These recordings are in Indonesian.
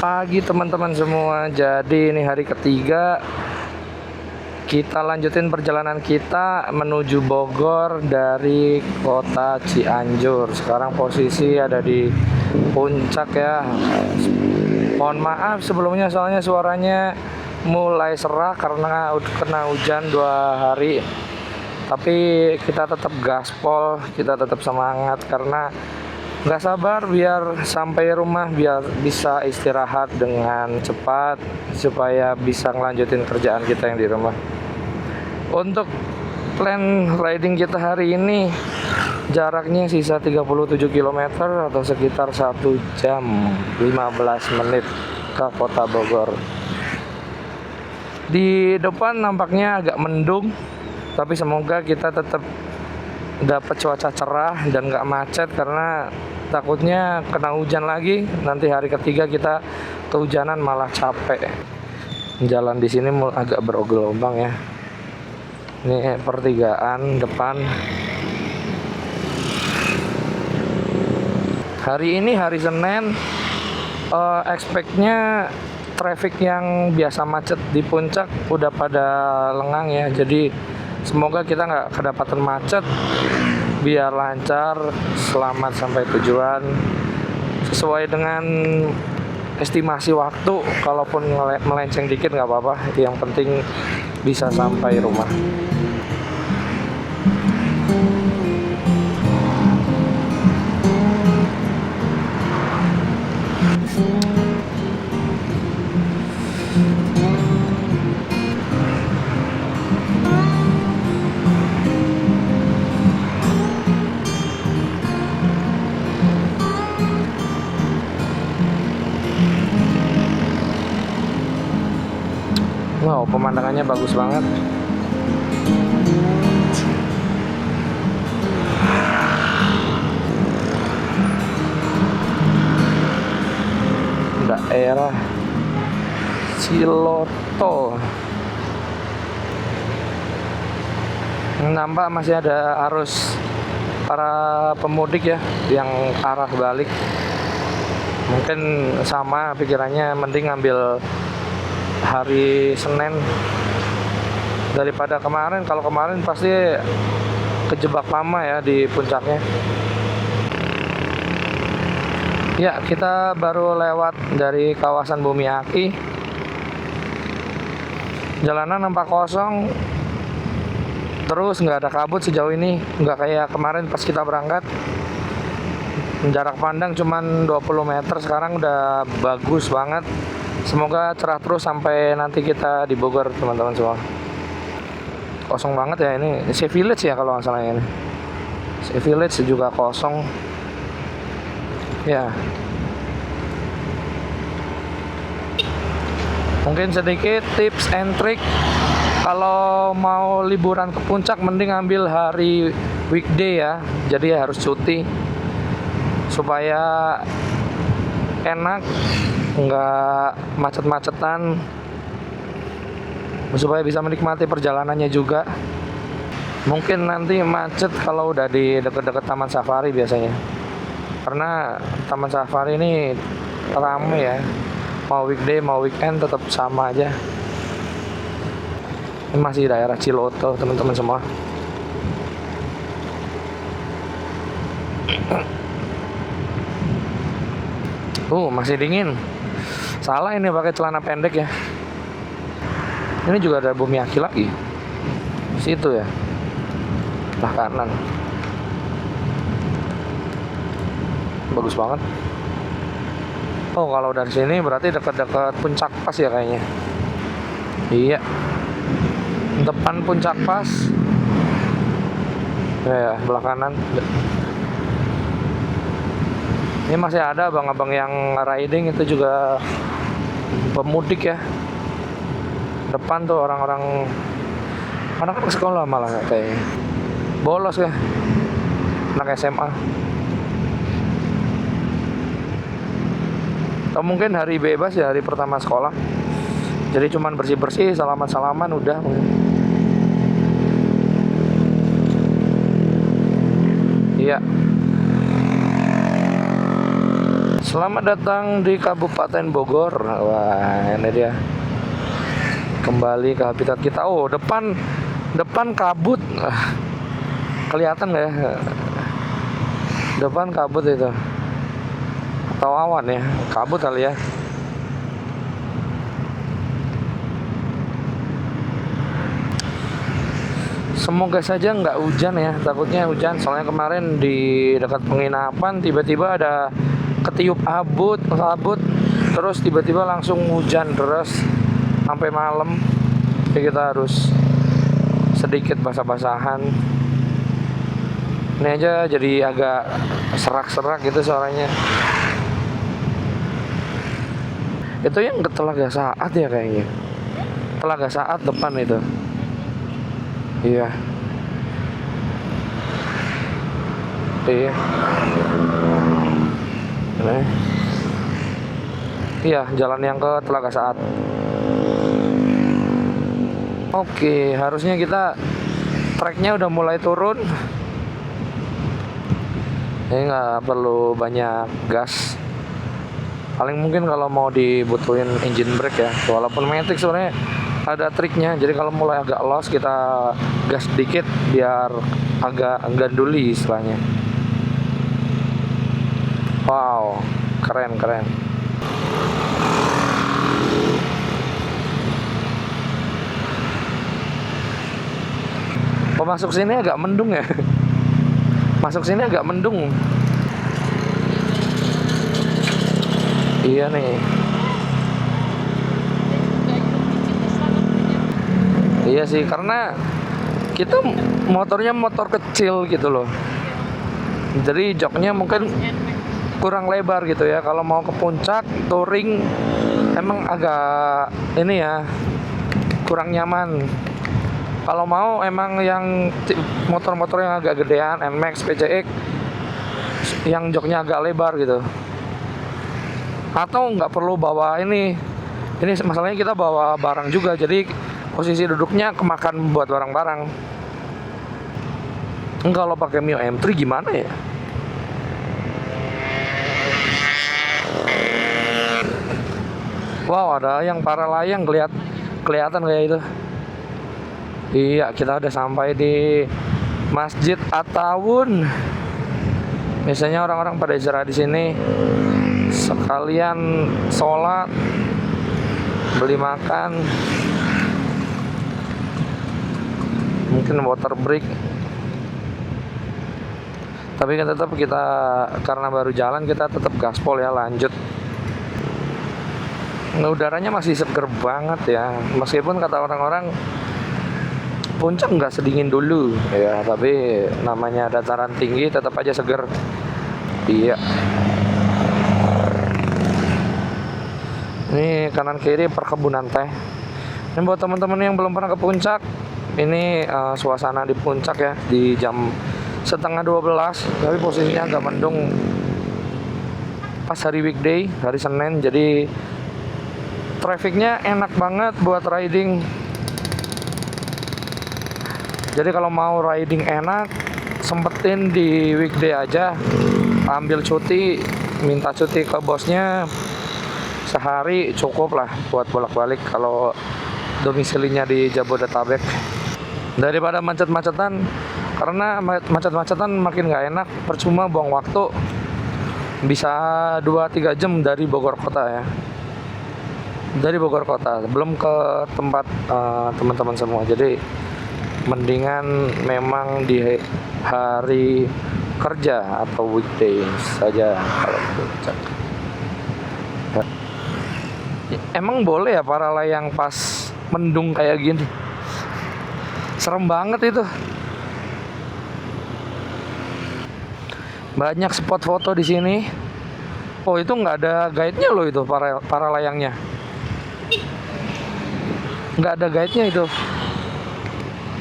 Pagi teman-teman semua. Jadi ini hari ketiga kita lanjutin perjalanan kita menuju Bogor dari kota Cianjur. Sekarang posisi ada di puncak ya. Mohon maaf sebelumnya soalnya suaranya mulai serak karena kena hujan 2 hari. Tapi kita tetap gaspol, kita tetap semangat karena nggak sabar biar sampai rumah, biar bisa istirahat dengan cepat supaya bisa ngelanjutin kerjaan kita yang di rumah. Untuk plan riding kita hari ini jaraknya sisa 37 km atau sekitar 1 jam 15 menit ke kota Bogor. Di depan nampaknya agak mendung, tapi semoga kita tetap dapat cuaca cerah dan nggak macet karena takutnya kena hujan lagi. Nanti hari ketiga kita kehujanan malah capek. Jalan di sini agak bergelombang ya. Ini pertigaan depan. Hari ini hari Senin, expect-nya traffic yang biasa macet di puncak udah pada lengang ya. Jadi semoga kita nggak kedapatan macet, biar lancar, selamat sampai tujuan sesuai dengan estimasi waktu. Kalaupun melenceng dikit nggak apa-apa, yang penting bisa sampai rumah. Wow, pemandangannya bagus banget. Daerah Ciloto. Nampak masih ada arus para pemudik ya yang arah balik. Mungkin sama pikirannya, mending ngambil hari Senin daripada kemarin. Kalau kemarin pasti kejebak lama ya di puncaknya. Ya, kita baru lewat dari kawasan Bumiaki. Jalanan nampak kosong, terus nggak ada kabut sejauh ini, nggak kayak kemarin pas kita berangkat. Jarak pandang cuman 20 meter, sekarang udah bagus banget. Semoga cerah terus sampai nanti kita di Bogor teman-teman semua. Kosong banget ya ini. Sea Village ya kalau nggak salah ini. Sea Village juga kosong. Ya. Mungkin sedikit tips and trick kalau mau liburan ke puncak, mending ambil hari weekday ya. Jadi harus cuti supaya enak, nggak macet-macetan, supaya bisa menikmati perjalanannya juga. Mungkin nanti macet kalau udah di dekat-dekat Taman Safari biasanya, karena Taman Safari ini ramai ya, mau weekday mau weekend tetap sama aja. Ini masih daerah Ciloto teman-teman semua. Masih dingin. Salah ini pakai celana pendek ya. Ini juga ada Bumiaki lagi. Situ ya. Nah, kanan. Bagus banget. Oh, kalau dari sini berarti dekat-dekat puncak pas ya kayaknya. Iya. Depan puncak pas. Ya, belah kanan. Ini masih ada abang-abang yang riding, itu juga pemudik ya. Depan tuh orang-orang anak sekolah malah kayaknya. Bolos ya. Anak SMA. Atau mungkin hari bebas ya, hari pertama sekolah. Jadi cuman bersih-bersih, salaman-salaman udah. Iya. Selamat datang di Kabupaten Bogor. Wah, ini dia. Kembali ke habitat kita. Oh, depan kabut. Kelihatan nggak ya? Depan kabut itu. Atau awan ya? Kabut kali ya. Semoga saja nggak hujan ya. Takutnya hujan. Soalnya kemarin di dekat penginapan tiba-tiba ada ketiup kabut, terus tiba-tiba langsung hujan deras sampai malam. Jadi kita harus sedikit basah-basahan. Ini aja jadi agak serak-serak gitu suaranya. Itu yang ke Telaga Saat ya kayaknya. Telaga Saat depan itu. Iya. Iya. Iya, jalan yang ke Telaga Saat. Oke, harusnya kita treknya udah mulai turun. Ini nggak perlu banyak gas. Paling mungkin kalau mau dibutuhin engine brake ya. Walaupun matic sebenarnya ada triknya. Jadi kalau mulai agak los kita gas sedikit biar agak ganduli istilahnya. Wow, keren. Oh, masuk sini agak mendung ya. Masuk sini agak mendung. Iya nih. Iya sih, karena kita motornya motor kecil gitu loh. Jadi joknya mungkin kurang lebar gitu ya. Kalau mau ke puncak touring emang agak ini ya, kurang nyaman. Kalau mau emang yang motor-motor yang agak gedean, NMAX, PCX, yang joknya agak lebar gitu. Atau nggak perlu bawa ini masalahnya kita bawa barang juga, jadi posisi duduknya kemakan buat barang-barang. Kalau pakai Mio M3 gimana ya? Wow, ada yang para layang kelihatan kayak itu. Iya, kita udah sampai di Masjid At-Tawun. Biasanya orang-orang pada istirahat di sini, sekalian sholat, beli makan, mungkin water break. Tapi kan tetap kita karena baru jalan kita tetap gaspol ya, lanjut. Nah, udaranya masih seger banget ya, meskipun kata orang-orang puncak nggak sedingin dulu ya, tapi namanya dataran tinggi tetap aja seger. Iya. Ini kanan kiri perkebunan teh. Ini buat teman-teman yang belum pernah ke puncak, ini suasana di puncak ya di jam 11:30, tapi posisinya agak mendung. Pas hari weekday, hari Senin, jadi trafficnya enak banget buat riding. Jadi kalau mau riding enak, sempetin di weekday aja, ambil cuti, minta cuti ke bosnya sehari cukup lah buat bolak-balik kalau domisilinya di Jabodetabek. Daripada macet-macetan, karena macet-macetan makin nggak enak, percuma buang waktu. Bisa 2-3 jam dari Bogor kota ya. Dari Bogor kota, belum ke tempat teman-teman semua. Jadi mendingan memang di hari kerja atau weekday saja kalau puncak. Emang boleh ya para layang pas mendung kayak gini? Serem banget itu. Banyak spot foto di sini. Oh, itu nggak ada guide-nya loh itu para layangnya. Nggak ada guide-nya itu.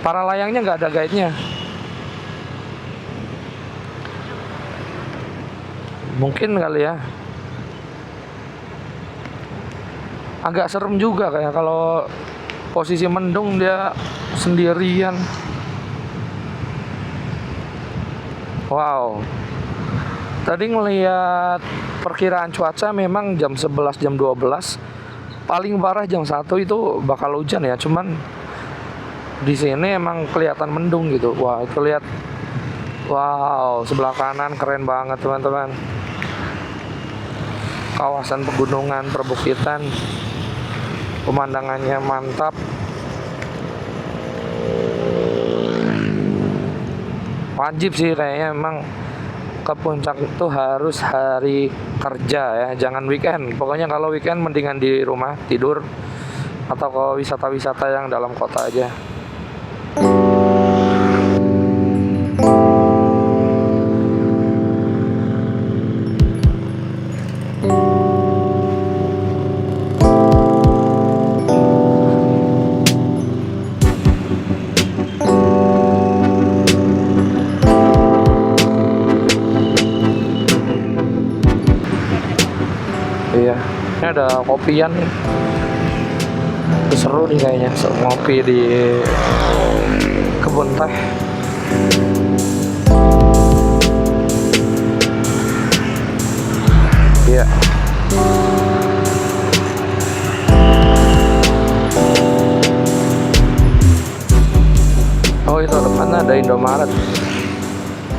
Para layangnya nggak ada guide-nya. Mungkin kali ya. Agak serem juga kayak kalau posisi mendung dia sendirian. Wow. Tadi ngelihat perkiraan cuaca memang jam 11 jam 12 paling parah jam 1 itu bakal hujan ya. Cuman di sini emang kelihatan mendung gitu. Wah, itu lihat. Wow, sebelah kanan keren banget teman-teman. Kawasan pegunungan, perbukitan. Pemandangannya mantap. Wajib sih kayaknya emang ke puncak itu harus hari kerja ya, jangan weekend. Pokoknya kalau weekend mendingan di rumah tidur atau ke wisata-wisata yang dalam kota aja. Iya, ini ada kopian nih. Seru nih kayaknya ngopi di kebun teh. Iya. Oh, itu depannya ada Indomaret.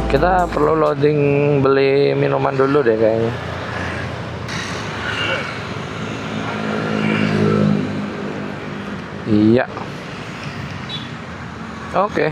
Kita perlu loading beli minuman dulu deh kayaknya. Iya. Oke.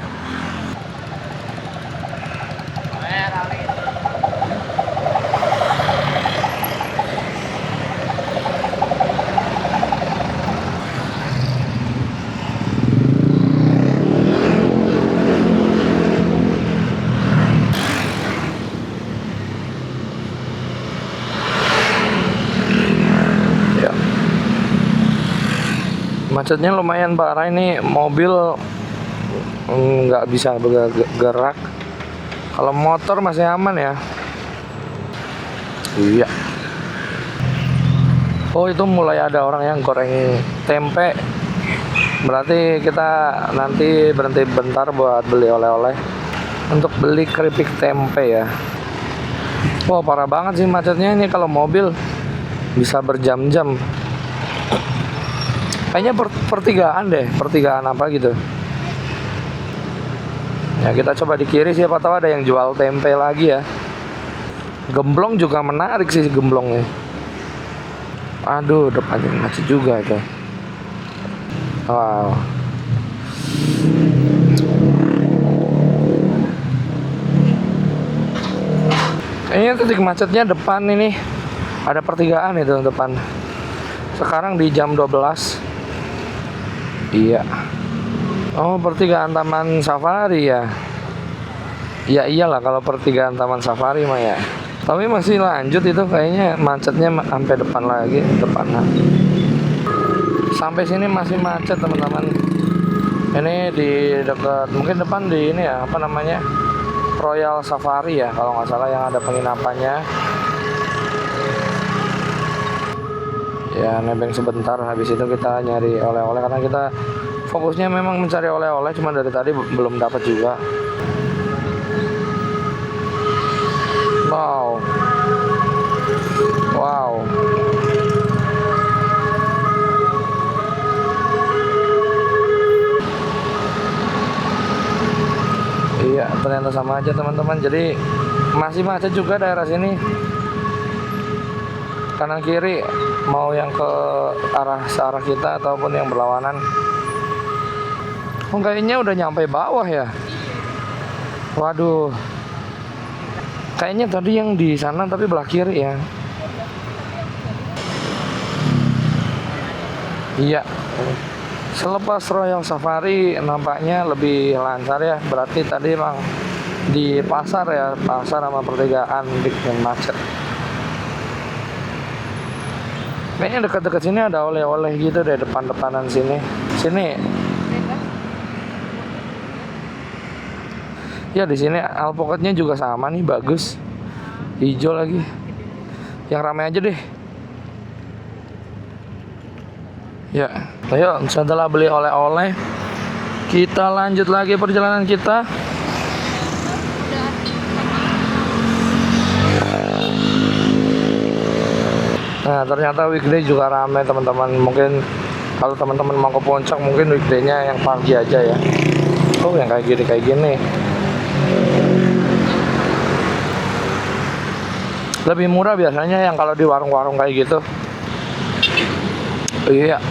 Ya. Macetnya lumayan parah ini, mobil nggak bisa bergerak. Kalau motor masih aman ya. Iya. Oh, itu mulai ada orang yang goreng tempe. Berarti kita nanti berhenti bentar buat beli oleh-oleh. Untuk beli keripik tempe ya. Wah, parah banget sih macetnya ini. Kalau mobil bisa berjam-jam. Kayaknya pertigaan deh, pertigaan apa gitu. Ya, kita coba di kiri, siapa tahu ada yang jual tempe lagi ya. Gemblong juga menarik sih gemblongnya. Aduh, depannya macet juga itu. Wow. Kayaknya titik macetnya depan ini. Ada pertigaan itu depan. Sekarang di jam 12. Iya. Oh, pertigaan Taman Safari ya. Ya iyalah kalau pertigaan Taman Safari mah ya. Tapi masih lanjut itu kayaknya macetnya sampai depan lagi, depan. Sampai sini masih macet teman-teman. Ini di dekat, mungkin depan di ini ya, apa namanya, Royal Safari ya kalau nggak salah, yang ada penginapannya. Ya, nebeng sebentar, habis itu kita nyari oleh-oleh karena kita fokusnya memang mencari oleh-oleh, cuma dari tadi belum dapat juga. Wow. Wow. Iya, ternyata sama aja teman-teman. Jadi masih macet juga daerah sini. Kanan kiri mau yang ke searah kita ataupun yang berlawanan. Oh, kayaknya udah nyampe bawah ya. Waduh. Kayaknya tadi yang di sana tapi belah kiri ya. Iya. Selepas Royal Safari nampaknya lebih lancar ya. Berarti tadi emang di pasar ya, pasar sama pertigaan bikin macet. Kayaknya dekat-dekat sini ada oleh-oleh gitu deh, depan-depanan sini. Sini. Ya, di sini alpukatnya juga sama nih, bagus. Hijau lagi. Yang ramai aja deh. Ya, ayo setelah beli oleh-oleh, kita lanjut lagi perjalanan kita. Nah, ternyata weekday juga ramai teman-teman. Mungkin kalau teman-teman mau ke puncak mungkin weekday-nya yang pagi aja ya. Oh, yang kayak gini. Lebih murah biasanya yang kalau di warung-warung kayak gitu. Iya.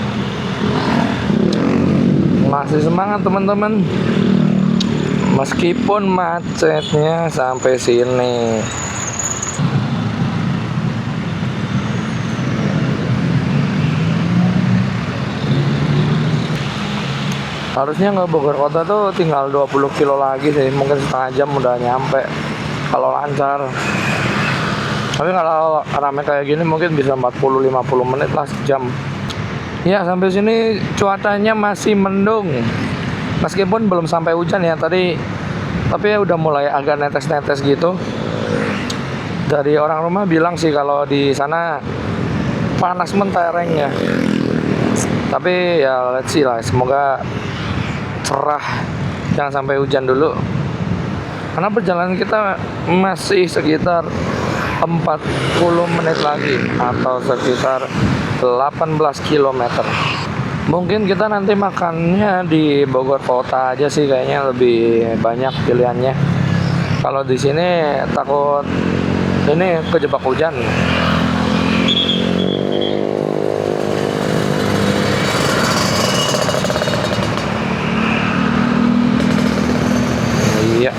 Masih semangat teman-teman. Meskipun macetnya sampai sini. Harusnya nggak Bogor kota tuh tinggal 20 kilo lagi sih, mungkin setengah jam udah nyampe kalau lancar. Tapi kalau rame kayak gini mungkin bisa 40-50 menit lah, sejam. Ya, sampai sini cuacanya masih mendung. Meskipun belum sampai hujan ya tadi, tapi ya udah mulai agak netes-netes gitu. Dari orang rumah bilang sih kalau di sana panas mentereng ya. Tapi ya let's see lah, semoga cerah, jangan sampai hujan dulu. Karena perjalanan kita masih sekitar 40 menit lagi atau sekitar 18 km. Mungkin kita nanti makannya di Bogor kota aja sih, kayaknya lebih banyak pilihannya. Kalau di sini takut ini kejebak hujan. Iya.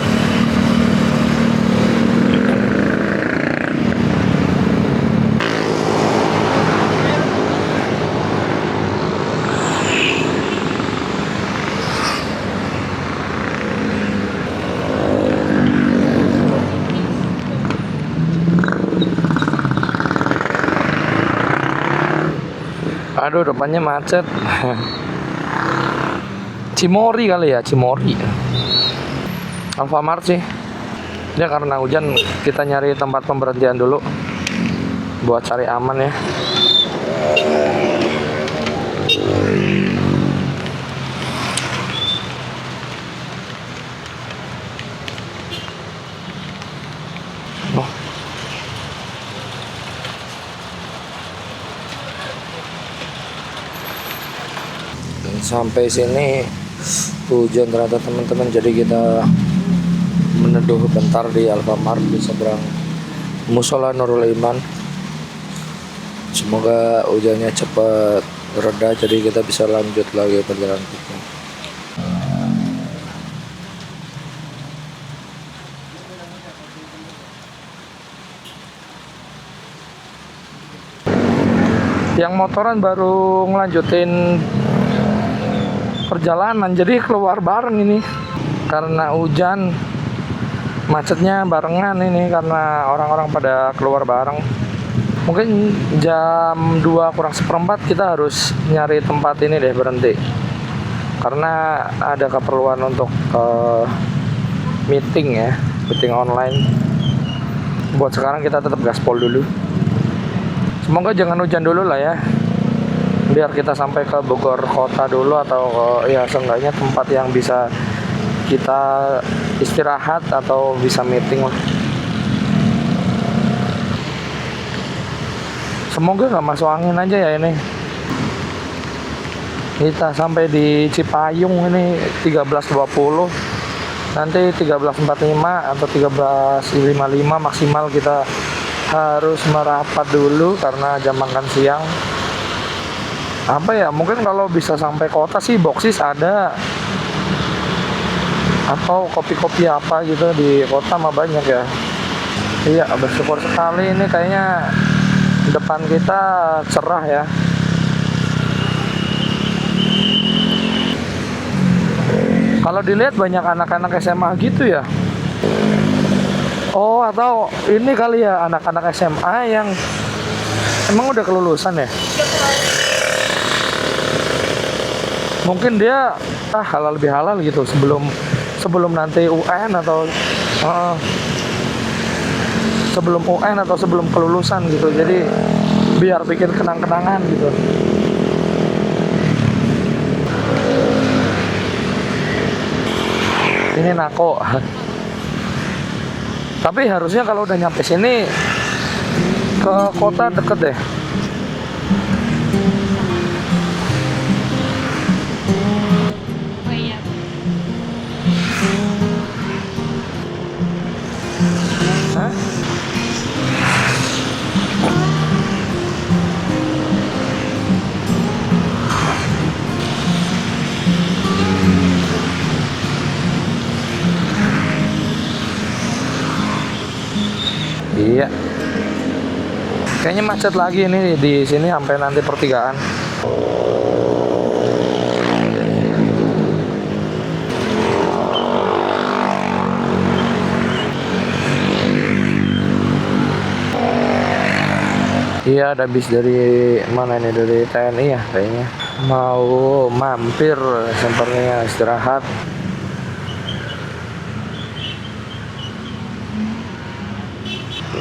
Aduh, depannya macet. Cimory kali ya, Cimory. Alfamart sih. Ya karena hujan kita nyari tempat pemberhentian dulu buat cari aman ya. Oh. Dan sampai sini hujan ternyata teman-teman, jadi kita meneduh bentar di Alfamart di seberang Musola Nurul Iman. Semoga hujannya cepat reda jadi kita bisa lanjut lagi perjalanan kita. Yang motoran baru ngelanjutin perjalanan, jadi keluar bareng ini karena hujan, macetnya barengan ini karena orang-orang pada keluar bareng. Mungkin jam 2 kurang seperempat kita harus nyari tempat ini deh berhenti, karena ada keperluan untuk meeting ya, meeting online. Buat sekarang kita tetap gaspol dulu. Semoga jangan hujan dulu lah ya, biar kita sampai ke Bogor kota dulu, atau ya seenggaknya tempat yang bisa kita istirahat atau bisa meeting lah. Semoga nggak masuk angin aja ya ini. Kita sampai di Cipayung ini 13.20, nanti 13.45 atau 13.55 maksimal kita harus merapat dulu karena jam makan siang. Apa ya, mungkin kalau bisa sampai kota sih boksis ada, atau kopi-kopi apa gitu di kota mah banyak ya. Iya, bersyukur sekali ini kayaknya depan kita cerah ya. Kalau dilihat banyak anak-anak SMA gitu ya. Oh, atau ini kali ya anak-anak SMA yang emang udah kelulusan ya. Mungkin dia halal bihalal gitu sebelum nanti UN atau sebelum UN atau sebelum kelulusan gitu. Jadi biar bikin kenang-kenangan gitu. Ini Nako. Tapi harusnya kalau udah nyampe sini ke kota deket deh. Kayaknya macet lagi ini di sini sampai nanti pertigaan. Iya, ada bis dari mana ini, dari TNI ya kayaknya. Mau mampir sepertinya istirahat.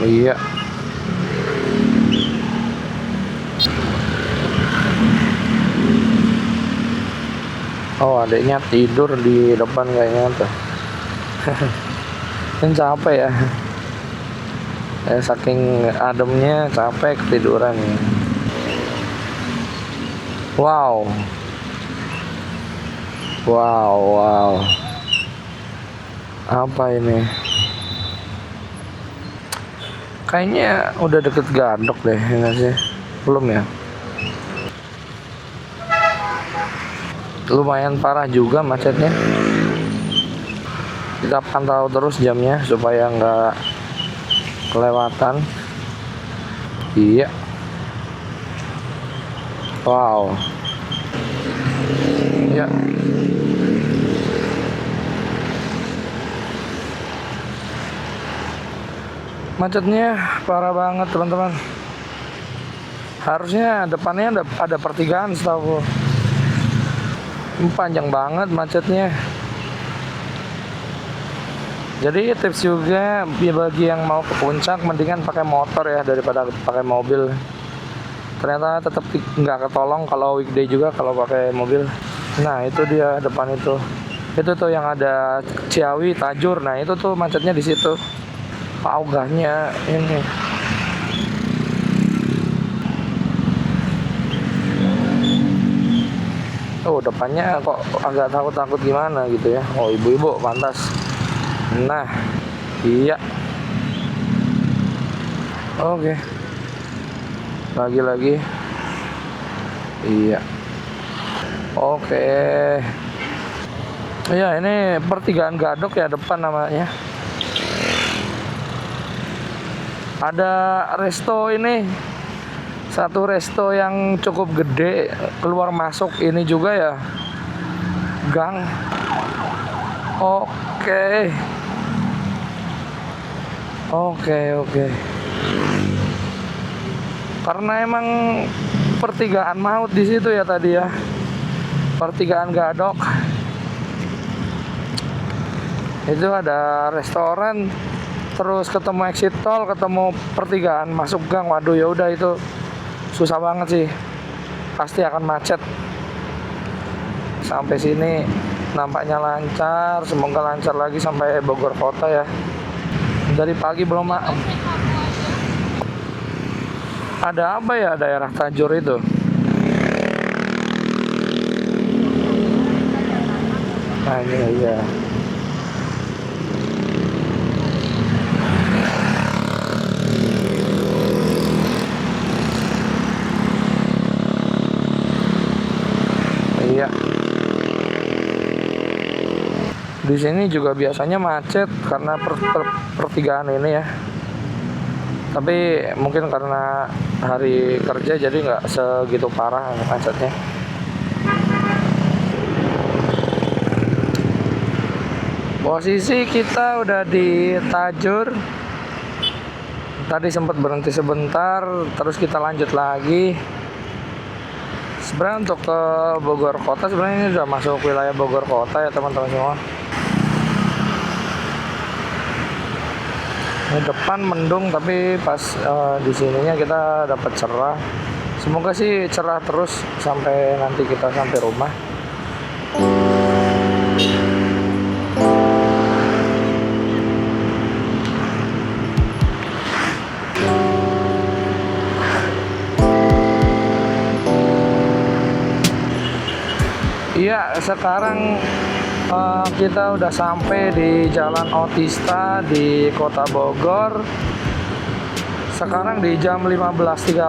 Iya. Oh, adiknya tidur di depan kayaknya tuh. Kan capek ya. Saking ademnya capek ketiduran. Wow. Wow. Apa ini? Kayaknya udah deket Gadok deh, enggak sih? Belum ya? Lumayan parah juga macetnya. Kita pantau terus jamnya supaya nggak kelewatan. Iya. Wow. Ya. Macetnya parah banget teman-teman. Harusnya depannya ada pertigaan setahu. Panjang banget macetnya. Jadi tips juga bagi yang mau ke puncak mendingan pakai motor ya daripada pakai mobil. Ternyata tetap nggak ketolong kalau weekday juga kalau pakai mobil. Nah itu dia depan itu tuh yang ada Ciawi Tajur. Nah itu tuh macetnya di situ. Paugahnya ini. Oh depannya kok agak takut gimana gitu ya. Oh ibu-ibu pantas. Nah iya. Oke. Lagi iya. Oke. Ya ini pertigaan Gadok ya depan namanya. Ada resto ini, satu resto yang cukup gede, keluar masuk ini juga ya gang. Oke. Karena emang pertigaan maut di situ ya tadi ya, pertigaan Gadok. Itu ada restoran, terus ketemu exit tol, ketemu pertigaan masuk gang. Waduh ya udah itu susah banget sih, pasti akan macet. Sampai sini nampaknya lancar, semoga lancar lagi sampai Bogor kota ya. Dari pagi belum ada apa ya daerah Tajur itu. Nah ini ya. Iya. Di sini juga biasanya macet karena pertigaan ini ya. Tapi mungkin karena hari kerja jadi nggak segitu parah macetnya. Posisi kita udah di Tajur. Tadi sempat berhenti sebentar, terus kita lanjut lagi. Sebenarnya untuk ke Bogor kota, sebenarnya ini udah masuk wilayah Bogor kota ya teman-teman semua. Ini depan mendung tapi pas di sininya kita dapat cerah. Semoga sih cerah terus sampai nanti kita sampai rumah. Iya, sekarang kita udah sampai di Jalan Otista di Kota Bogor. Sekarang di jam 15.30,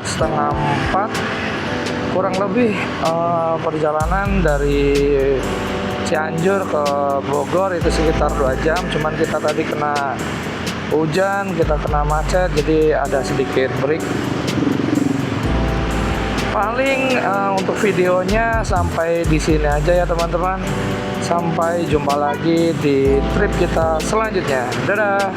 setengah 4. Kurang lebih perjalanan dari Cianjur ke Bogor itu sekitar 2 jam. Cuman kita tadi kena hujan, kita kena macet, jadi ada sedikit break. Paling untuk videonya sampai di sini aja ya teman-teman. Sampai jumpa lagi di trip kita selanjutnya. Dadah.